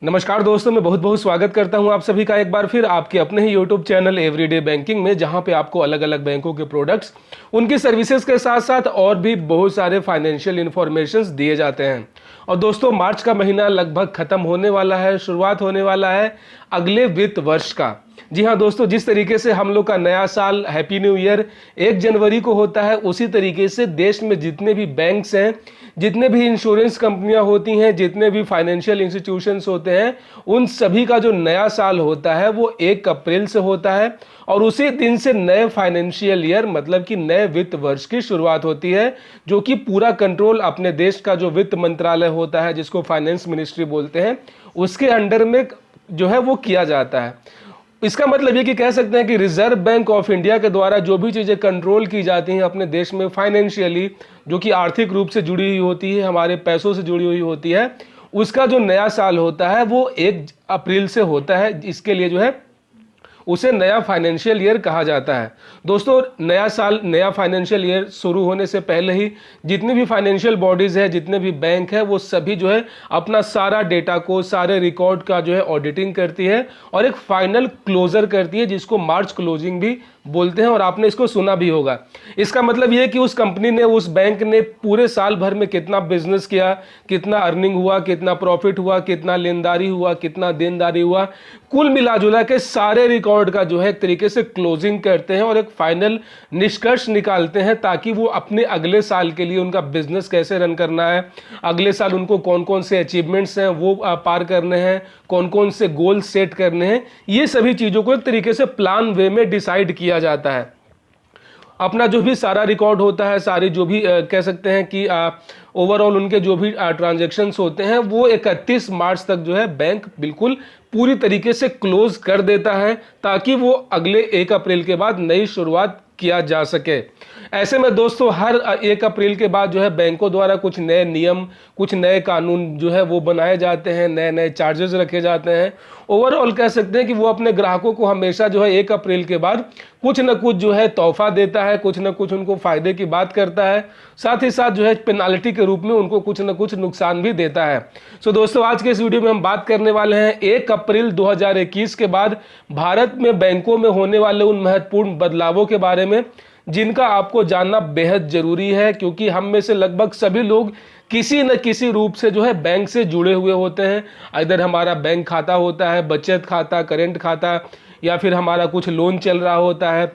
नमस्कार दोस्तों, मैं बहुत बहुत स्वागत करता हूं आप सभी का एक बार फिर आपके अपने ही यूट्यूब चैनल एवरीडे बैंकिंग में, जहां पे आपको अलग अलग बैंकों के प्रोडक्ट्स, उनकी सर्विसेज के साथ साथ और भी बहुत सारे फाइनेंशियल इंफॉर्मेशंस दिए जाते हैं। और दोस्तों, मार्च का महीना लगभग खत्म होने वाला है, शुरुआत होने वाला है अगले वित्त वर्ष का। जी हाँ दोस्तों, जिस तरीके से हम लोग का नया साल हैप्पी न्यू ईयर 1 जनवरी को होता है, उसी तरीके से देश में जितने भी बैंक्स हैं, जितने भी इंश्योरेंस कंपनियां होती हैं, जितने भी फाइनेंशियल इंस्टीट्यूशंस होते हैं, उन सभी का जो नया साल होता है वो 1 अप्रैल से होता है। और उसी दिन से नए फाइनेंशियल ईयर मतलब कि नए वित्त वर्ष की शुरुआत होती है, जो कि पूरा कंट्रोल अपने देश का जो वित्त मंत्रालय होता है, जिसको फाइनेंस मिनिस्ट्री बोलते हैं, उसके अंडर में जो है वो किया जाता है। इसका मतलब ये कि कह सकते हैं कि रिजर्व बैंक ऑफ इंडिया के द्वारा जो भी चीज़ें कंट्रोल की जाती हैं अपने देश में फाइनेंशियली, जो कि आर्थिक रूप से जुड़ी हुई होती है, हमारे पैसों से जुड़ी हुई होती है, उसका जो नया साल होता है वो 1 अप्रैल से होता है। इसके लिए जो है उसे नया फाइनेंशियल ईयर कहा जाता है। दोस्तों, नया साल, नया फाइनेंशियल ईयर शुरू होने से पहले ही जितनी भी फाइनेंशियल बॉडीज है, जितने भी बैंक है, वो सभी जो है अपना सारा डेटा को, सारे रिकॉर्ड का जो है ऑडिटिंग करती है और एक फाइनल क्लोजर करती है, जिसको मार्च क्लोजिंग भी बोलते हैं। और आपने इसको सुना भी होगा। इसका मतलब यह है कि उस कंपनी ने, उस बैंक ने पूरे साल भर में कितना बिजनेस किया, कितना अर्निंग हुआ, कितना प्रॉफिट हुआ, कितना लेनदारी हुआ, कितना देनदारी हुआ, कुल मिला जुला के सारे रिकॉर्ड का जो है एक तरीके से क्लोजिंग करते हैं और एक फाइनल निष्कर्ष निकालते हैं, ताकि वो अपने अगले साल के लिए उनका बिजनेस कैसे रन करना है, अगले साल उनको कौन कौन से अचीवमेंट्स हैं वो पार करने हैं, कौन कौन से गोल सेट करने हैं, ये सभी चीज़ों को एक तरीके से प्लान वे में डिसाइड किया जाता है। अपना जो भी सारा रिकॉर्ड होता है, सारी जो भी कह सकते हैं कि ओवरऑल उनके जो भी ट्रांजैक्शंस होते हैं, वो 31 मार्च तक जो है बैंक बिल्कुल पूरी तरीके से क्लोज कर देता है, ताकि वो अगले 1 अप्रैल के बाद नई शुरुआत किया जा सके। ऐसे में दोस्तों, हर 1 अप्रैल के बाद जो है बैंकों द्वारा कुछ नए नियम, कुछ नए कानून जो है वो बनाए जाते हैं, नए नए चार्जेस रखे जाते हैं। ओवरऑल कह सकते हैं कि वो अपने ग्राहकों को हमेशा जो है 1 अप्रैल के बाद कुछ न कुछ जो है तोहफा देता है, कुछ न कुछ उनको फायदे की बात करता है, साथ ही साथ जो है पेनाल्टी के रूप में उनको कुछ न कुछ नुकसान भी देता है। सो दोस्तों, आज के इस वीडियो में हम बात करने वाले हैं 1 अप्रैल 2021 के बाद भारत में बैंकों में होने वाले उन महत्वपूर्ण बदलावों के बारे में, जिनका आपको जानना बेहद जरूरी है, क्योंकि हम में से लगभग सभी लोग किसी न किसी रूप से जो है बैंक से जुड़े हुए होते हैं। इधर हमारा बैंक खाता होता है, बचत खाता, करेंट खाता, या फिर हमारा कुछ लोन चल रहा होता है,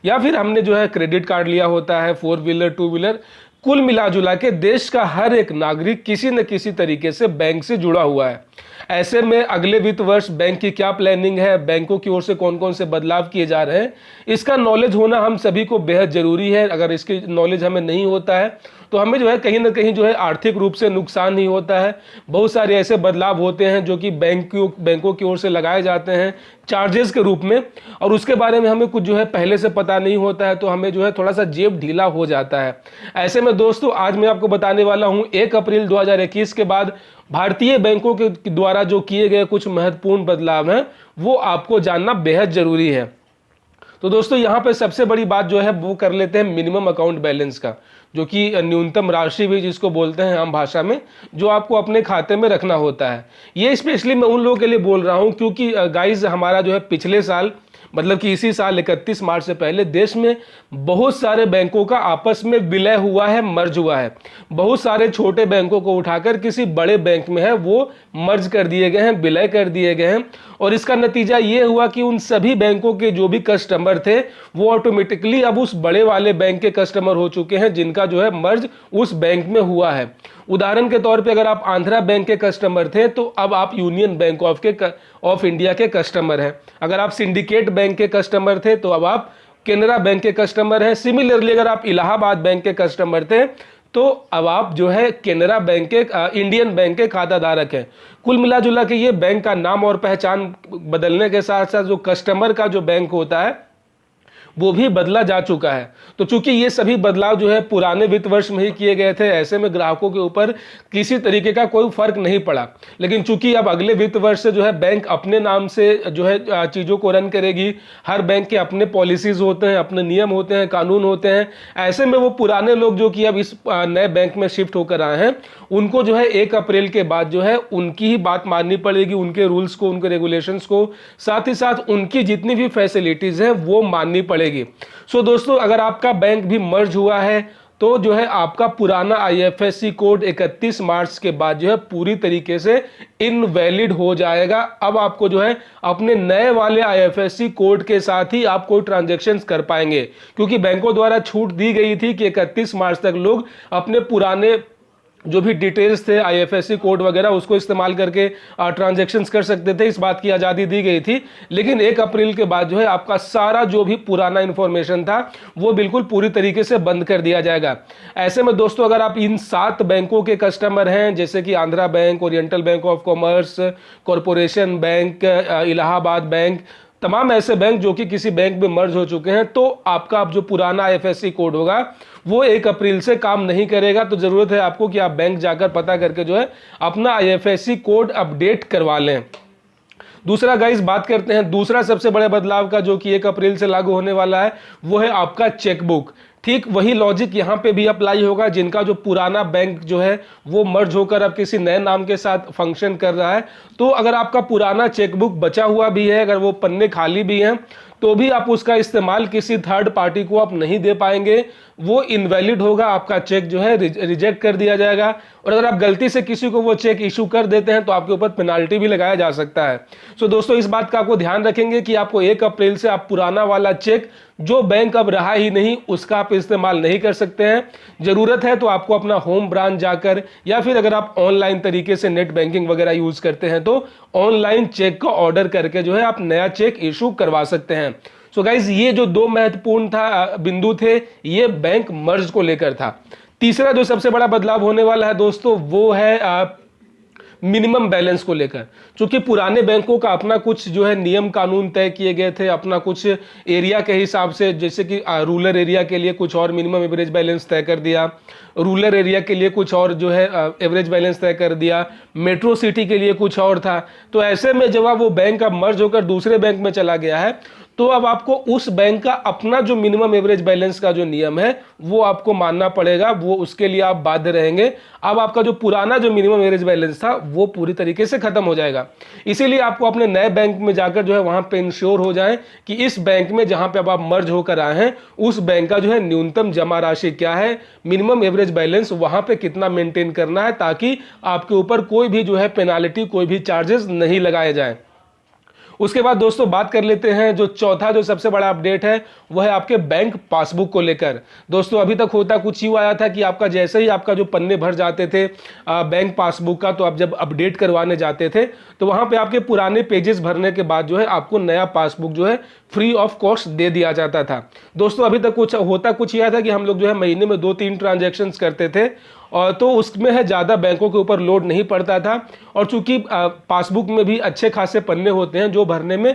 या फिर हमने जो है क्रेडिट कार्ड लिया होता है, 4 व्हीलर 2 व्हीलर। कुल मिला जुला के देश का हर एक नागरिक किसी न किसी तरीके से बैंक से जुड़ा हुआ है। ऐसे में अगले वित्त वर्ष बैंक की क्या प्लानिंग है, बैंकों की ओर से कौन कौन से बदलाव किए जा रहे हैं, इसका नॉलेज होना हम सभी को बेहद जरूरी है। अगर इसकी नॉलेज हमें नहीं होता है तो हमें जो है कहीं ना कहीं जो है आर्थिक रूप से नुकसान ही होता है। बहुत सारे ऐसे बदलाव होते हैं जो कि बैंकों की ओर से लगाए जाते हैं चार्जेस के रूप में, और उसके बारे में हमें कुछ जो है पहले से पता नहीं होता है, तो हमें जो है थोड़ा सा जेब ढीला हो जाता है। ऐसे में दोस्तों, आज मैं आपको बताने वाला हूं 1 अप्रैल 2021 के बाद भारतीय बैंकों के द्वारा जो किए गए कुछ महत्वपूर्ण बदलाव हैं, वो आपको जानना बेहद जरूरी है। तो दोस्तों, यहाँ पे सबसे बड़ी बात जो है वो कर लेते हैं मिनिमम अकाउंट बैलेंस का, जो कि न्यूनतम राशि भी जिसको बोलते हैं आम भाषा में, जो आपको अपने खाते में रखना होता है। ये स्पेशली मैं उन लोगों के लिए बोल रहा हूँ क्योंकि गाइज, हमारा जो है पिछले साल मतलब कि इसी साल 31 मार्च से पहले देश में बहुत सारे बैंकों का आपस में विलय हुआ है, मर्ज हुआ है। बहुत सारे छोटे बैंकों को उठाकर किसी बड़े बैंक में है वो मर्ज कर दिए गए हैं, विलय कर दिए गए हैं। और इसका नतीजा ये हुआ कि उन सभी बैंकों के जो भी कस्टमर थे वो ऑटोमेटिकली अब उस बड़े वाले बैंक के कस्टमर हो चुके हैं, जिनका जो है मर्ज उस बैंक में हुआ है। उदाहरण के तौर पे, अगर आप आंध्रा बैंक के कस्टमर थे तो अब आप यूनियन बैंक ऑफ इंडिया के कस्टमर हैं। अगर आप सिंडिकेट बैंक के कस्टमर थे तो अब आप केनरा बैंक के कस्टमर हैं। सिमिलरली, अगर आप इलाहाबाद बैंक के कस्टमर थे तो अब आप जो है केनरा बैंक के, इंडियन बैंक के खाता धारक हैं। कुल मिला जुला के ये बैंक का नाम और पहचान बदलने के साथ साथ जो कस्टमर का जो बैंक होता है वो भी बदला जा चुका है। तो चूंकि ये सभी बदलाव जो है पुराने वित्त वर्ष में ही किए गए थे, ऐसे में ग्राहकों के ऊपर किसी तरीके का कोई फर्क नहीं पड़ा। लेकिन चूंकि अब अगले वित्त वर्ष से जो है बैंक अपने नाम से जो है चीज़ों को रन करेगी, हर बैंक के अपने पॉलिसीज होते हैं, अपने नियम होते हैं, कानून होते हैं। ऐसे में वो पुराने लोग जो कि अब इस नए बैंक में शिफ्ट होकर आए हैं, उनको जो है 1 अप्रैल के बाद जो है उनकी ही बात माननी पड़ेगी, उनके रूल्स को, उनके रेगुलेशंस को, साथ ही साथ उनकी जितनी भी फैसिलिटीज हैं वो माननी पड़ेगी। सो दोस्तों, अगर आपका बैंक भी मर्ज हुआ है तो जो है आपका पुराना आईएफएससी कोड 31 मार्च के बाद जो है पूरी तरीके से इनवैलिड हो जाएगा। अब आपको जो है अपने नए वाले आईएफएससी कोड के साथ ही आप कोई ट्रांजैक्शंस कर पाएंगे, क्योंकि बैंकों द्वारा छूट दी गई थी कि 31 मार्च तक लोग अपने पुराने जो भी डिटेल्स थे आईएफएससी कोड वगैरह उसको इस्तेमाल करके ट्रांजैक्शंस कर सकते थे, इस बात की आज़ादी दी गई थी। लेकिन 1 अप्रैल के बाद जो है आपका सारा जो भी पुराना इंफॉर्मेशन था वो बिल्कुल पूरी तरीके से बंद कर दिया जाएगा। ऐसे में दोस्तों, अगर आप इन 7 बैंकों के कस्टमर हैं, जैसे कि Andhra bank, oriental bank of commerce, corporation bank, Allahabad bank, तमाम ऐसे बैंक जो कि किसी बैंक में मर्ज हो चुके हैं, तो आपका अब जो पुराना आईएफएससी कोड होगा वो 1 अप्रैल से काम नहीं करेगा। तो जरूरत है आपको कि आप बैंक जाकर पता करके जो है अपना आईएफएससी कोड अपडेट करवा लें। दूसरा गाइस, बात करते हैं दूसरा सबसे बड़े बदलाव का, जो कि 1 अप्रैल से लागू होने वाला है, वो है आपका चेकबुक। ठीक वही लॉजिक यहाँ पे भी अप्लाई होगा। जिनका जो पुराना बैंक जो है वो मर्ज होकर अब किसी नए नाम के साथ फंक्शन कर रहा है, तो अगर आपका पुराना चेकबुक बचा हुआ भी है, अगर वो पन्ने खाली भी हैं, तो भी आप उसका इस्तेमाल किसी थर्ड पार्टी को आप नहीं दे पाएंगे, वो इनवैलिड होगा, आपका चेक जो है रिजेक्ट कर दिया जाएगा। और अगर आप गलती से किसी को वो चेक इशू कर देते हैं तो आपके ऊपर पेनाल्टी भी लगाया जा सकता है। सो दोस्तों, इस बात का आपको ध्यान रखेंगे कि आपको 1 अप्रैल से आप पुराना वाला चेक जो बैंक अब रहा ही नहीं उसका आप इस्तेमाल नहीं कर सकते हैं। जरूरत है तो आपको अपना होम ब्रांच जाकर, या फिर अगर आप ऑनलाइन तरीके से नेट बैंकिंग वगैरह यूज करते हैं तो ऑनलाइन चेक का ऑर्डर करके जो है आप नया चेक इशू करवा सकते हैं। सो गाइज, ये जो 2 महत्वपूर्ण बिंदु थे, ये बैंक मर्ज को लेकर था। तीसरा जो सबसे बड़ा बदलाव होने वाला है दोस्तों, वो है मिनिमम बैलेंस को लेकर। क्योंकि पुराने बैंकों का अपना कुछ जो है नियम कानून तय किए गए थे, अपना कुछ एरिया के हिसाब से, जैसे कि रूरल एरिया के लिए कुछ और मिनिमम एवरेज बैलेंस तय कर दिया, रूरल एरिया के लिए कुछ और जो है एवरेज बैलेंस तय कर दिया, मेट्रो सिटी के लिए कुछ और था। तो ऐसे में जब वो बैंक अब मर्ज होकर दूसरे बैंक में चला गया है, तो अब आपको उस बैंक का अपना जो मिनिमम एवरेज बैलेंस का जो नियम है वो आपको मानना पड़ेगा, वो उसके लिए आप बाध्य रहेंगे। अब आपका जो पुराना जो मिनिमम एवरेज बैलेंस था वो पूरी तरीके से खत्म हो जाएगा। इसीलिए आपको अपने नए बैंक में जाकर जो है वहां पे इंश्योर हो जाएं कि इस बैंक में जहां पे अब आप मर्ज होकर आए हैं उस बैंक का जो है न्यूनतम जमा राशि क्या है, मिनिमम एवरेज बैलेंस वहां पे कितना मेंटेन करना है, ताकि आपके ऊपर कोई भी जो है पेनाल्टी, कोई भी चार्जेस नहीं लगाए जाएं। उसके बाद दोस्तों बात कर लेते हैं जो चौथा जो सबसे बड़ा अपडेट है, वह है आपके बैंक पासबुक को लेकर। दोस्तों अभी तक होता कुछ यूँ आया था कि आपका जैसे ही आपका जो पन्ने भर जाते थे बैंक पासबुक का, तो आप जब अपडेट करवाने जाते थे तो वहां पे आपके पुराने पेजेस भरने के बाद जो है आपको नया पासबुक जो है फ्री ऑफ कॉस्ट दे दिया जाता था। दोस्तों अभी तक कुछ यह था कि हम लोग जो है महीने में 2-3 ट्रांजैक्शंस करते थे, और तो उसमें है ज़्यादा बैंकों के ऊपर लोड नहीं पड़ता था। और चूंकि पासबुक में भी अच्छे खासे पन्ने होते हैं जो भरने में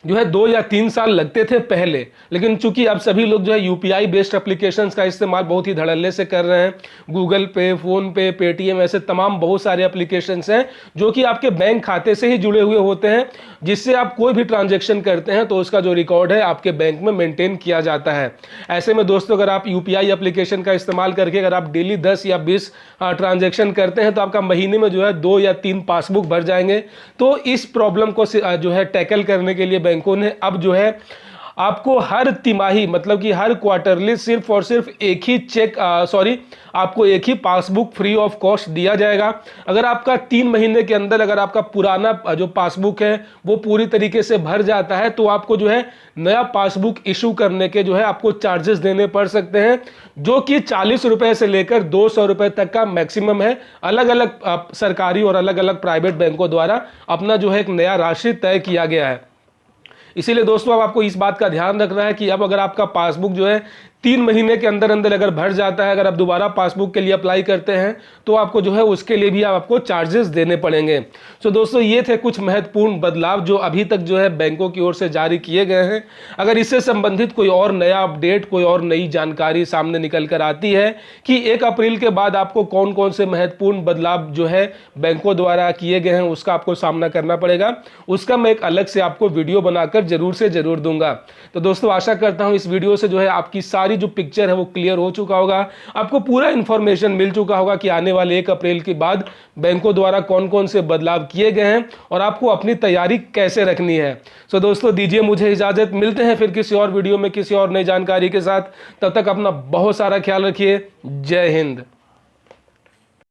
जो है 2 या 3 साल लगते थे पहले, लेकिन चूंकि अब सभी लोग जो है यूपीआई बेस्ड एप्लीकेशंस का इस्तेमाल बहुत ही धड़ल्ले से कर रहे हैं, गूगल पे, फोन पे, पेटीएम, ऐसे तमाम बहुत सारे एप्लीकेशंस हैं जो कि आपके बैंक खाते से ही जुड़े हुए होते हैं, जिससे आप कोई भी ट्रांजेक्शन करते हैं तो उसका जो रिकॉर्ड है आपके बैंक में मेंटेन किया जाता है। ऐसे में दोस्तों अगर आप यूपीआई एप्लीकेशन का इस्तेमाल करके अगर आप डेली 10 या 20 ट्रांजेक्शन करते हैं तो आपका महीने में जो है 2 या 3 पासबुक भर जाएंगे। तो इस प्रॉब्लम को जो है टैकल करने के लिए बैंकों ने अब जो है आपको हर तिमाही, मतलब कि हर क्वार्टरली सिर्फ और सिर्फ आपको एक ही पासबुक फ्री ऑफ कॉस्ट दिया जाएगा। अगर आपका 3 महीने के अंदर अगर आपका पुराना जो पासबुक है वो पूरी तरीके से भर जाता है तो आपको जो है नया पासबुक इशू करने के जो है आपको चार्जेस देने पड़ सकते हैं, जो कि 40 रुपए से लेकर 200 रुपए तक का मैक्सिमम है। अलग अलग सरकारी और अलग अलग प्राइवेट बैंकों द्वारा अपना जो है एक नया राशि तय किया गया है। इसीलिए दोस्तों अब आपको इस बात का ध्यान रखना है कि अब अगर आपका पासबुक जो है 3 महीने के अंदर अंदर अगर भर जाता है, अगर आप दोबारा पासबुक के लिए अप्लाई करते हैं तो आपको जो है उसके लिए भी आपको चार्जेस देने पड़ेंगे। तो दोस्तों ये थे कुछ महत्वपूर्ण बदलाव जो अभी तक जो है बैंकों की ओर से जारी किए गए हैं। अगर इससे संबंधित कोई और नया अपडेट, कोई और नई जानकारी सामने निकल कर आती है कि 1 अप्रैल के बाद आपको कौन कौन से महत्वपूर्ण बदलाव जो है बैंकों द्वारा किए गए हैं उसका आपको सामना करना पड़ेगा, उसका मैं एक अलग से आपको वीडियो बनाकर जरूर से जरूर दूंगा। तो दोस्तों आशा करता हूं इस वीडियो से जो है आपकी सारी जो पिक्चर है वो क्लियर हो चुका होगा, आपको पूरा इंफॉर्मेशन मिल चुका होगा कि आने वाले 1 अप्रैल के बाद बैंकों द्वारा कौन कौन से बदलाव किए गए हैं और आपको अपनी तैयारी कैसे रखनी है। सो दोस्तों दीजिए मुझे इजाजत, मिलते हैं फिर किसी और वीडियो में किसी और नई जानकारी के साथ। तब तक अपना बहुत सारा ख्याल रखिए। जय हिंद।